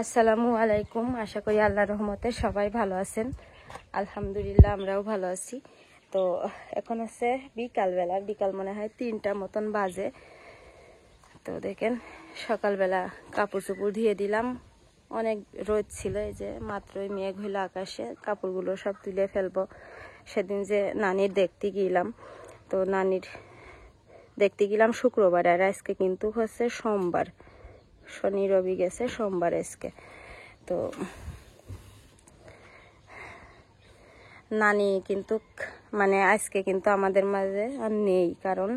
আসসালামু আলাইকুম। আশা করি আল্লাহর রহমতে সবাই ভালো আছেন। আলহামদুলিল্লাহ আমরাও ভালো আছি। তো এখন আছে বিকালবেলা, বিকাল মনে হয় 3টার মতন বাজে। তো দেখেন সকালবেলা কাপড় চোপড় ধুয়ে দিলাম, অনেক রোদ ছিল, এই যে মাত্রই মেঘ হইলো আকাশে, কাপড়গুলো সব তুলে ফেলবো। সেদিন যে নানির দেখতে গেলাম, তো নানির দেখতে গেলাম শুক্রবার, আর আজকে কিন্তু হচ্ছে সোমবার, শনি রবি গেছে, সোমবার আজকে। তো নানি কিন্তু মানে আজকে কিন্তু আমাদের মাঝে আর নেই, কারণ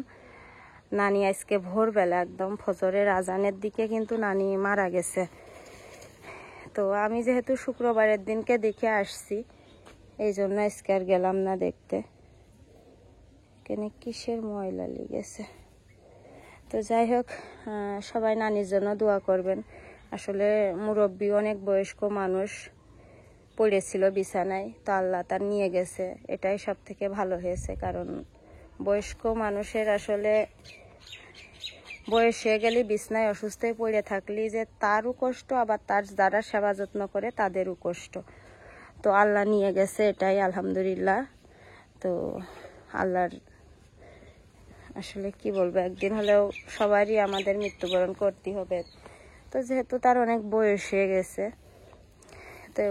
নানি আজকে ভোরবেলা একদম ফজরের আজানের দিকে কিন্তু নানি মারা গেছে। তো আমি যেহেতু শুক্রবারের দিনকে দেখে আসছি, এই জন্য আজকে আর গেলাম না দেখতে। এখানে কিসের ময়লা লেগেছে। তো যাই হোক, সবাই নানির জন্য দোয়া করবেন। আসলে মুরব্বী, অনেক বয়স্ক মানুষ পড়েছিল বিছানায়, তো আল্লাহ তার নিয়ে গেছে, এটাই সব থেকে ভালো হয়েছে। কারণ বয়স্ক মানুষের আসলে বয়স হয়ে গেলে বিছানায় অসুস্থ হয়ে পড়ে থাকলে যে তারও কষ্ট, আবার তার যারা সেবা যত্ন করে তাদেরও কষ্ট। তো আল্লাহ নিয়ে গেছে, এটাই আলহামদুলিল্লাহ। তো আল্লাহর আসলে কি বলবো, একদিন হলেও সবারই আমাদের মৃত্যুবরণ করতে হবে। তো যেহেতু তার অনেক বয়স হয়ে গেছে, তো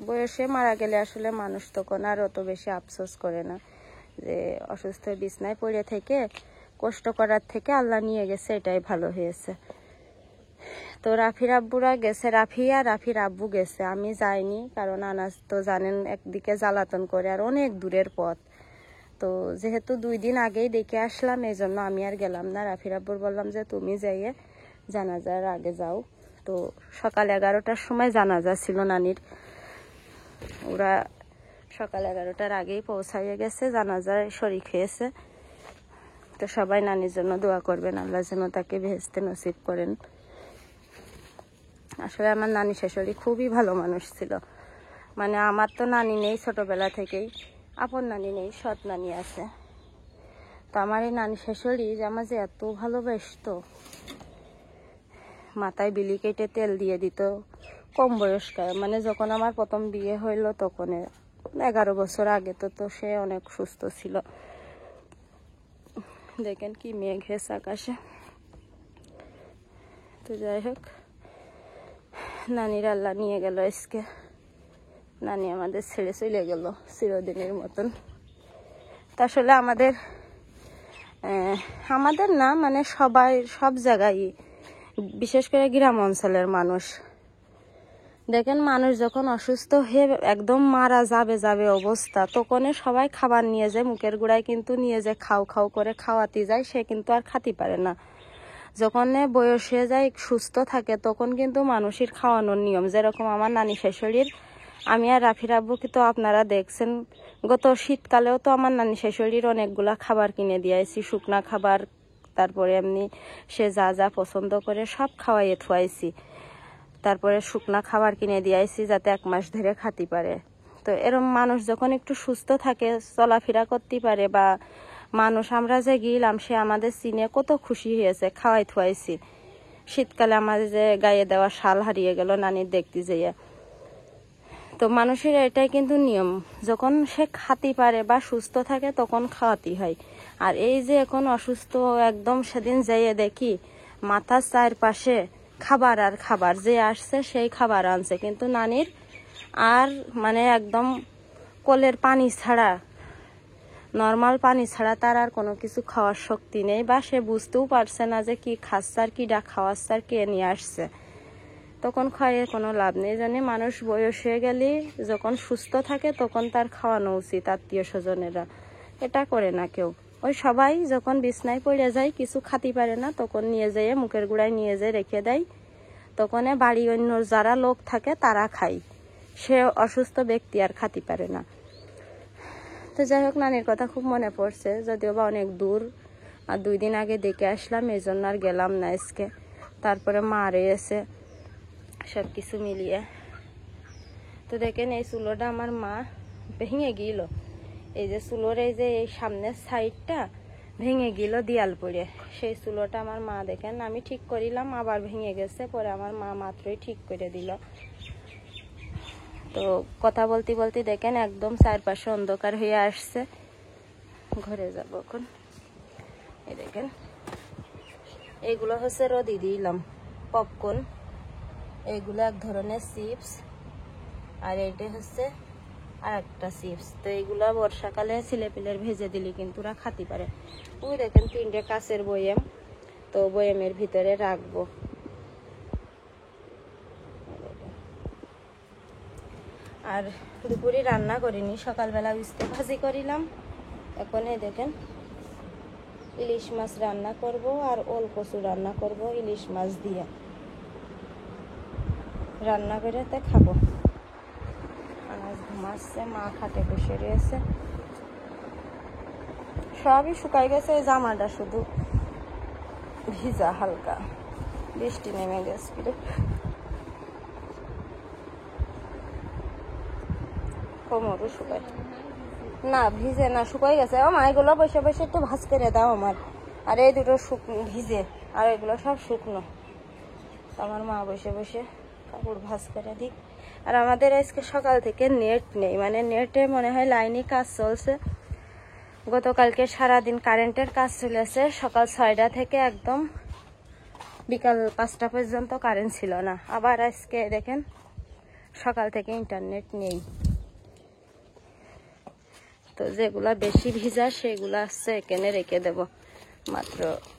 বয়সে মারা গেলে আসলে মানুষ তখন আর অত বেশি আফসোস করে না, যে অসুস্থ বিছনায় পড়ে থেকে কষ্ট করার থেকে আল্লাহ নিয়ে গেছে, এটাই ভালো হয়েছে। তো রাফির আব্বুরা গেছে, রাফির আব্বু গেছে, আমি যাইনি, কারণ আনাজ তো জানেন একদিকে জ্বালাতন করে আর অনেক দূরের পথ। তো যেহেতু 2 দিন আগেই দেখে আসলাম, এই জন্য আমি আর গেলাম না। রাফির আব্বুর বললাম যে তুমি যাইয়ে জানাজার আগে যাও। তো সকাল 11টার সময় জানাজা ছিল নানির, ওরা সকাল 11টার আগেই পৌঁছাইয়ে গেছে, জানাজার শরীক হয়েছে। তো সবাই নানির জন্য দোয়া করবেন, আল্লাহ যেন তাকে বেহেশতে নসিব করেন। আসলে আমার নানি শাশুড়ি খুবই ভালো মানুষ ছিল। মানে আমার তো নানি নেই ছোটবেলা থেকেই, আপন নানি নেই, সৎ নানি আছে। তো আমার এই নানি শাশুড়ি যে আমার যে এত ভালোবাসতো, মাথায় বিলি কেটে তেল দিয়ে দিত কম বয়স্কায়। মানে যখন আমার প্রথম বিয়ে হইল তখন 11 বছর আগে, তো সে অনেক সুস্থ ছিল। দেখেন কি মেঘ হয়েছে আকাশে। তো যাই হোক, নানির আল্লাহ নিয়ে গেল আজকে। নানি আমাদের ছেড়ে চলে গেল চিরদিনের মতন। তা আসলে আমাদের না, মানে সবাই সব জায়গায়, বিশেষ করে গ্রাম অঞ্চলের মানুষ, দেখেন মানুষ যখন অসুস্থ হয়ে একদম মারা যাবে অবস্থা, তখন সবাই খাবার নিয়ে যায় মুখের গোড়ায়, কিন্তু নিয়ে যায় খাও খাও করে খাওয়াতে যায়, সে কিন্তু আর খাতে পারে না। যখন বয়স হয়ে যায়, সুস্থ থাকে, তখন কিন্তু মানুষের খাওয়ানোর নিয়ম, যেরকম আমার নানি শাশুড়ির, আমি আর রাফির আব্বুকে তো আপনারা দেখছেন, গত শীতকালেও তো আমার নানি শাশুড়ির অনেকগুলা খাবার কিনে দিয়েছি, শুকনা খাবার, তারপরে এমনি সে যা যা পছন্দ করে সব খাওয়াইয়ে থুয়াইছি। তারপরে শুকনা খাবার কিনে দিয়েছি যাতে 1 মাস ধরে খাতে পারে। তো এরম মানুষ যখন একটু সুস্থ থাকে, চলাফেরা করতে পারে, বা মানুষ আমরা যে গেলাম সে আমাদের চিনে কত খুশি হয়েছে, খাওয়াই থুয়াইছি। শীতকালে আমাদের যে গায়ে দেওয়া শাল হারিয়ে গেল নানির দেখতে যেয়ে। তো মানুষের এটাই কিন্তু নিয়ম, যখন সে খাতে পারে বা সুস্থ থাকে তখন খাওয়াতে হয়। আর এই যে এখন অসুস্থ একদম, সেদিন যাইয়ে দেখি মাথার চারপাশে খাবার আর খাবার, যে আসছে সেই খাবার আনছে, কিন্তু নানির আর মানে একদম কোলের পানি ছাড়া, নর্মাল পানি ছাড়া তার আর কোনো কিছু খাওয়ার শক্তি নেই, বা সে বুঝতেও পারছে না যে কি খাচ্ছে আর কি খাওয়াচ্ছে আর কে নিয়ে আসছে। তখন খাইয়ে কোনো লাভ নেই। জানি মানুষ বয়স হয়ে গেলে যখন সুস্থ থাকে তখন তার খাওয়ানো উচিত, আত্মীয় স্বজনেরা এটা করে না কেউ। ওই সবাই যখন বিছনায় পড়ে যায়, কিছু খাতে পারে না, তখন নিয়ে যেয়ে মুখের গোড়ায় নিয়ে যেয়ে রেখে দেয়, তখন বাড়ি অন্য যারা লোক থাকে তারা খায়, সে অসুস্থ ব্যক্তি আর খাতে পারে না। তো যাই হোক, নানির কথা খুব মনে পড়ছে, যদিও বা অনেক দূর, আর 2 দিন আগে দেখে আসলাম, এই জন্য আর গেলাম না আজকে। তারপরে মা রয়েছে, সব কিছু মিলিয়ে। তো দেখেন এই চুলোটা আমার মা ভেঙে গেল, এই যে চুলোর এই যে এই সামনের সাইডটা ভেঙে গেল দিয়াল পড়ে। সেই চুলোটা আমার মা দেখেন আমি ঠিক করিলাম, আবার ভেঙে গেছে, পরে আমার মা মাত্রই ঠিক করে দিল। তো কথা বলতে বলতে দেখেন একদম চারপাশে অন্ধকার হয়ে আসছে। ঘরে যাব এখন। এই দেখেন এইগুলো হচ্ছে রোদি দিলাম পপকর্ন, এইগুলো এক ধরনের চিপস, আর এইটা হচ্ছে আর একটা চিপস। তো এইগুলা বর্ষাকালে ছেলেপিলের ভেজে দিলে কিন্তু ওরা খাতে পারে। ওই দেখেন 3টে কাঁচের বয়াম, তো বয়ামের ভিতরে রাখবো। আর দুপুরে রান্না করিনি, সকালবেলা উস্তে ভাজি করিলাম। এখন এই দেখেন ইলিশ মাছ রান্না করব আর ওল কচু রান্না করব ইলিশ মাছ দিয়ে রান্না করে তে খাবো। আনাজ ঘুমাচ্ছে, মা খাটে বসে রয়েছে। সবই শুকাই গেছে, এই জামাটা শুধু ভিজা হালকা, বৃষ্টি নেমে গেছে। কোমরও শুকায় না, ভিজে না, শুকাই গেছে। মা এগুলো বসে বসে একটু ভাজ করে দাও আমার। আর এই দুটো শুকনো ভিজে, আর এগুলো সব শুকনো। আমার মা বসে বসে কাপড় ভাজ করে দিক। আর আমাদের আজকে সকাল থেকে নেট নেই, মানে নেটে মনে হয় লাইনে কাজ চলছে। গতকালকে সারাদিন কারেন্টের কাজ চলেছে, সকাল 6টা থেকে একদম বিকাল 5টা পর্যন্ত কারেন্ট ছিল না। আবার আজকে দেখেন সকাল থেকে ইন্টারনেট নেই। তো যেগুলা বেশি ভিজা সেগুলো আসছে এখানে রেখে দেব। মাত্র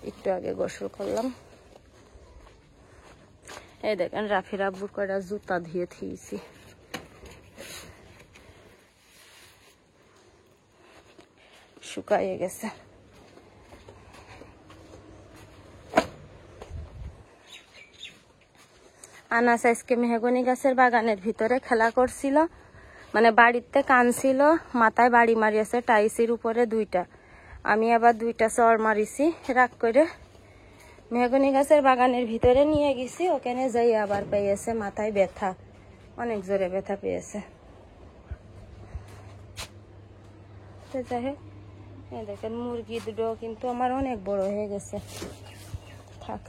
একটু আগে গোসল করলাম। এই দেখেন রাফির আব্বু কটা জুতা ধুয়ে থিয়েছি। শুকাইয়ে গেছে। আনাস আজকে মেহগনি গাছের বাগানের ভিতরে খেলা করছিল, মানে বাড়িতে কানছিল, মাথায় বাড়ি মারিয়েছে টাইসির উপরে 2টা। আমি আবার 2টা চড় মারিছি। রাগ করে মেহগনি গাছের বাগানের ভিতরে নিয়ে গেছি, ওখানে যাই আবার পেয়েছে মাথায় ব্যথা, অনেক জোরে ব্যথা পেয়েছে। যাই হোক, দেখেন মুরগি দুটো কিন্তু আমার অনেক বড় হয়ে গেছে। থাক,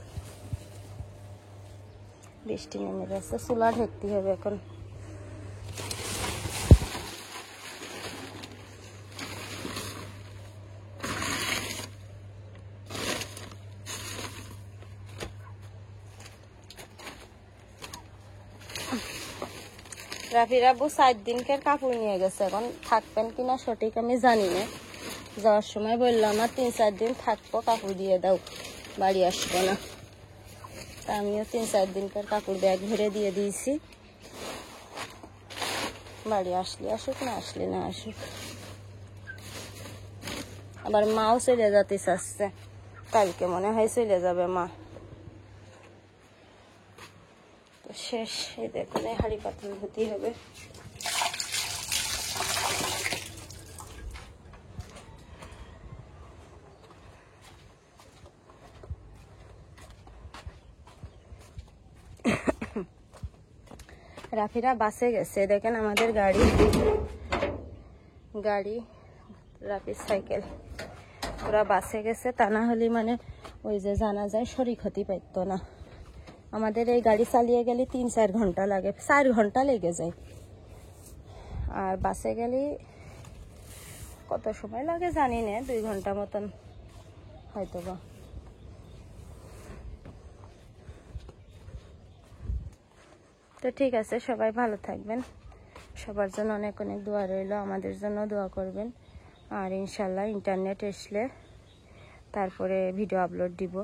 বৃষ্টি নেমে গেছে, চুলা ঢেকতে হবে এখন। রাফির আব্বু 4 দিনকার কাপড় নিয়ে গেছে, এখন থাকবেন কিনা সঠিক আমি জানি না। যাওয়ার সময় বললো আমার 3-4 দিন থাকবো, কাপড় দিয়ে দাও, বাড়ি আসবো না। তা আমিও 3-4 দিনকার কাপড় ব্যাগ ভরে দিয়ে দিয়েছি। বাড়ি আসলে আসুক, না আসলে না আসুক। আবার মাও চলে যেতে চাচ্ছে, কালকে মনে হয় চলে যাবে মা। শেষ। এই দেখুন হাঁড়ি পাতিল ধুতে হবে। রাফিরা বাসে গেছে, দেখেন আমাদের গাড়ি রাফির সাইকেল, ওরা বাসে গেছে। তা না হলে মানে ওই যে জানা যায় শরীর ক্ষতি পাইতো না। আমাদের এই গাড়ি চালিয়ে গেলে 3-4 ঘন্টা লাগে, 4 ঘন্টা লেগে যায়। আর বাসে গেলে কত সময় লাগে জানি না, 2 ঘন্টা মতন হয়তো বা। তো ঠিক আছে, সবাই ভালো থাকবেন। সবার জন্য অনেক অনেক দোয়া রইল, আমাদের জন্য দোয়া করবেন। আর ইনশাল্লাহ ইন্টারনেট আসলে তারপরে ভিডিও আপলোড দিব।